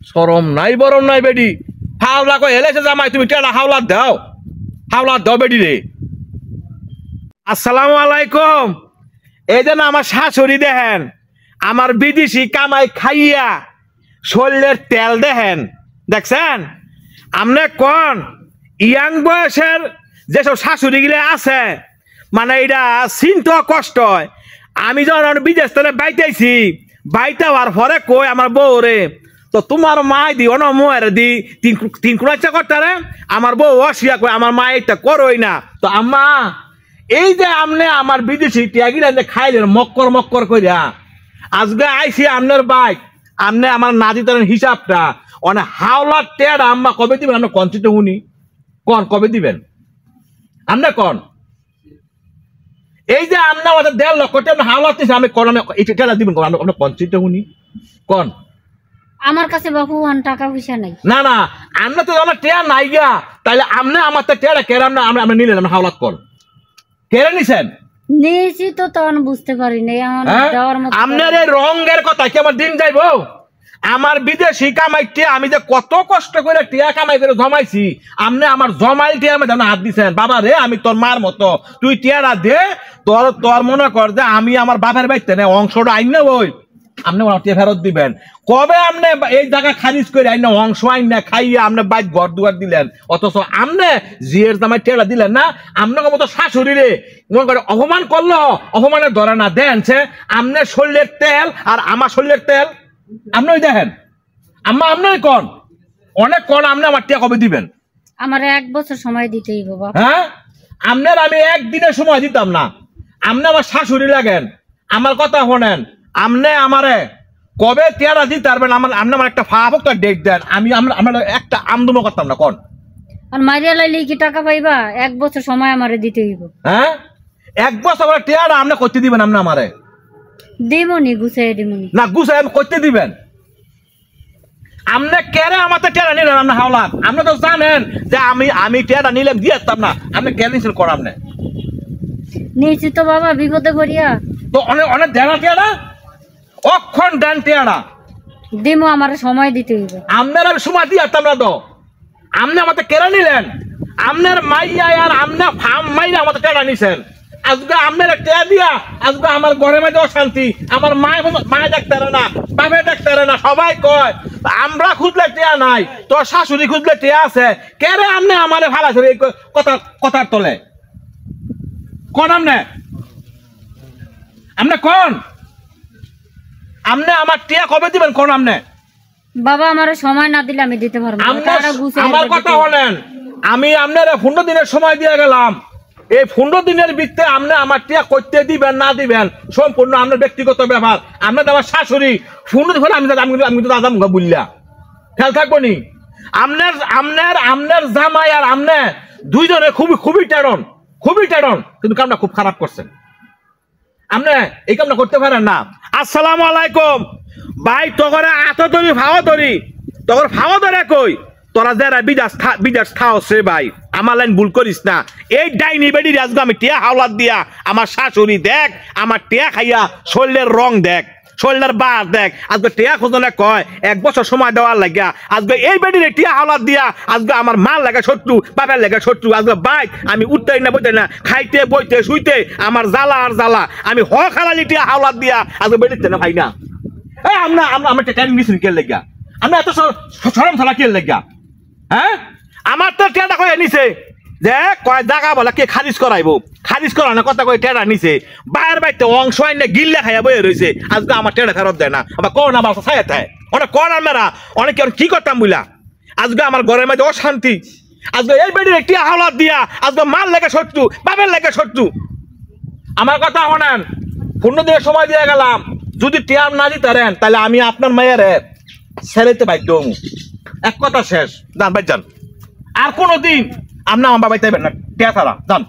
সরম নাই বরম নাই বেডি হাওলা কই হেলেছে জামাই তুমি টেড়া হাওলাত দাও বেডি রে। আসসালামু আলাইকুম। এই যে না আমার শাশুড়ি দেখেন আমার বিদেশি কামাই খাইয়া শরীরের তেল দেখেন দেখছেন। আমনে কোন ইয়াং বয়সের যেসব শাশুড়ি গিলে আছে মানে এটা চিন্তা কষ্ট হয়। আমি যখন বিদেশ থেকে বাইতেছি বাইতে হওয়ার পরে কই আমার বউ রে তো তোমার মাই দি অন মোয়ের দি তিন কুড়াচ্ছা করতে রে আমার বউ অসিয়া কই আমার মা এটা করোই না। তো আম্মা এই যে আমনে আমার বিদেশি টিয়াগিরা যে খাইলেন মক্কর কইরা আজকে আইসি আপনার বাইক আমনে আমার না দিতেন হিসাবটা অনেক হাওলার টেড়া আম্মা কবে দিবেন আমরা কনচিত শুনি কন কবে দিবেন আমরা কন এই যে আমরা আমাদের 1.5 লক্ষ টাকা হাওলাত দিছে আমি কোন এই টেড়া দিবেন কোন আমরা কনচিত শুনি কোন আমার কাছে বাবু টাকা পয়সা নাই। না না আমরা তো আমার টেড়া নাই গা তাইলে আমনে আমার তো টেড়া কেরা আমরা নিলেন আমরা হাওলাত কর কেড়ে নিছেন নিয়েছি তো তখন বুঝতে পারি নাই আমার দেওয়ার মতো। আপনার এই রঙের কথা কি আমার দিন যাইবো আমার বিদেশি কামাইতে আমি যে কত কষ্ট করে টিয়া কামাই করে জমাইছি আপনি আমার জমাইল টিয়া আমি হাত দিছেন বাবা রে আমি তোর মার মতো তুই টিয়ারা দে তোর মনে কর যে আমি আমার বাপের বাড়িতে না অংশটা আইন না ওই আপনি টিয়া ফেরত দিবেন কবে আপনি এই জায়গা খারিজ করে আইন না অংশ আইন না খাইয়ে আপনি বাইক ঘর দুয়ার দিলেন অথচ আপনি জিয়ের জামাই টিয়ারা দিলেন না আপনাকে মতো শাশুড়ি রে মনে করে অপমান করলো অপমানের ধরে না দেনছে আপনার শরীরের তেল আর আমার শরীরের তেল আপনি দেখেন আম্মা আপনি কোন অনেক কোন আপনি আমার টিয়া কবে দিবেন আমার 1 বছর সময় দিতেই বাবা। হ্যাঁ আপনার আমি একদিনের সময় দিতাম না আপনি আমার শাশুড়ি লাগেন আমার কথা শোনেন আপনি আমারে কবে টিয়ারা দিতে পারবেন আপনি আমার একটা ফাঁপক ডেট দেন আমি আমরা একটা আমদমো করতাম না কোন আর মারিয়া লাইলে কি টাকা পাইবা 1 বছর সময় আমারে দিতে হইব। হ্যাঁ 1 বছর টিয়ারা আপনি করতে দিবেন আপনি আমারে দেমনি গুছাই দেমনি না গুছাই আমি করতে দিবেন আপনি কেরে আমাদের টেরা নিলেন আপনি হাওলাত আপনি তো জানেন যে আমি টেরা নিলাম দিয়ে আসতাম না আপনি কেন নিয়েছেন করাম না নিয়েছি তো বাবা বিপদে পড়িয়া তো অনেক দেনা টেরা অক্ষণ দেন টেরা দেমো আমার সময় দিতে হইব আপনার আমি সময় দিয়ে আসতাম না তো আপনি আমাদের কেরা নিলেন আপনার মাইয়া আর আপনার ফার্ম মাইয়া আমাদের টেরা নিছেন আজকে আপনার টেয়া দিয়া আজকে আমার ঘরের মধ্যে অশান্তি আমার মায় ডাক্তার না বাপে ডাক্তার না সবাই কয় আমরা খুঁজলে টেয়া নাই তোর শাশুড়ি খুঁজলে টেয়া আছে কেরে আপনি আমারে ভালো এই কথার তলে কোন আপনি কোন আপনি আমার টেয়া কবে দিবেন কোন আপনি বাবা আমার সময় না দিলে আমি দিতে পারবো না। আমার কথা বলেন আমি আপনার 15 দিনের সময় দিয়ে গেলাম এই 15 দিনের ভিতরে আপনি আমার টিয়া করতে দিবেন না দিবেন সম্পূর্ণ আপনার ব্যক্তিগত ব্যাপার আপনার আমার শাশুড়ি 15 দিন হলে আমি তো দাদা মুখা বুঝলা খেয়াল থাকবো নি আপনার জামাই আর আপনি দুইজনে খুবই টেড়ন কিন্তু কামটা খুব খারাপ করছেন আপনি এই কামটা করতে পারেন না। আসসালামু আলাইকুম ভাই তোর আতো ধরি ফাওয়া ধরি তোর ফাওয়া ধরে কই তোরা যারা বিদেশ খাওয়াস রে ভাই আমার লাইন ভুল করিস না এই ডাইনি বেডি আজকে আমি টিয়া হাওলাত দিয়া আমার শাশুড়ি দেখ আমার টিয়া খাইয়া শরীরের রং দেখ শরীরের বার দেখ আজকে টিয়া খোঁজনে কয় 1 বছর সময় দেওয়ার লাগিয়া আজকে এই বেডিরে টিয়া হাওলাত দিয়া আজকে আমার মার লাগে শত্রু বাপের লাগে শত্রু আজকে বাইক আমি উঠতেই না বইতে না খাইতে বইতে শুইতে আমার জ্বালা আর জ্বালা আমি খালালি টিয়া হাওলাত দিয়া আজকে বেডিতে না ভাই না এই আমরা ট্রেনিং নিছেন কে লাগিয়া আমরা এত সরম ছাড়া কে লাগিয়া হ্যাঁ আমার তো টেড়া কয়ে নিছে যে কয় জায়গা বলে কে খারিজ করানো কথা কয়ে টেড়া নিছে বাইরের বাড়িতে অংশ আইনে গিল্লা খাইয়া বয়ে রয়েছে আজকে আমার টেড়া ফেরত দেয় না আবার করোনা বাসা ছায়া থাকে অনেক করার মেরা অনেকে কি করতাম বুঝলা আজকে আমার ঘরের মধ্যে অশান্তি আজকে এই বেডির একটি হাওলাত দিয়া আজকে মার লেগে শত্রু বাপের লেগে শত্রু আমার কথা শোনেন 15 দিনের সময় দিয়ে গেলাম যদি টিয়ার না দিতেন তাহলে আমি আপনার মেয়ের ছেড়েতে বাধ্য এক কথা শেষ যান ভাই যান আর কোনোদিন আপনি আমার বাবাই চাইবেন না টিয়া ছাড়া যান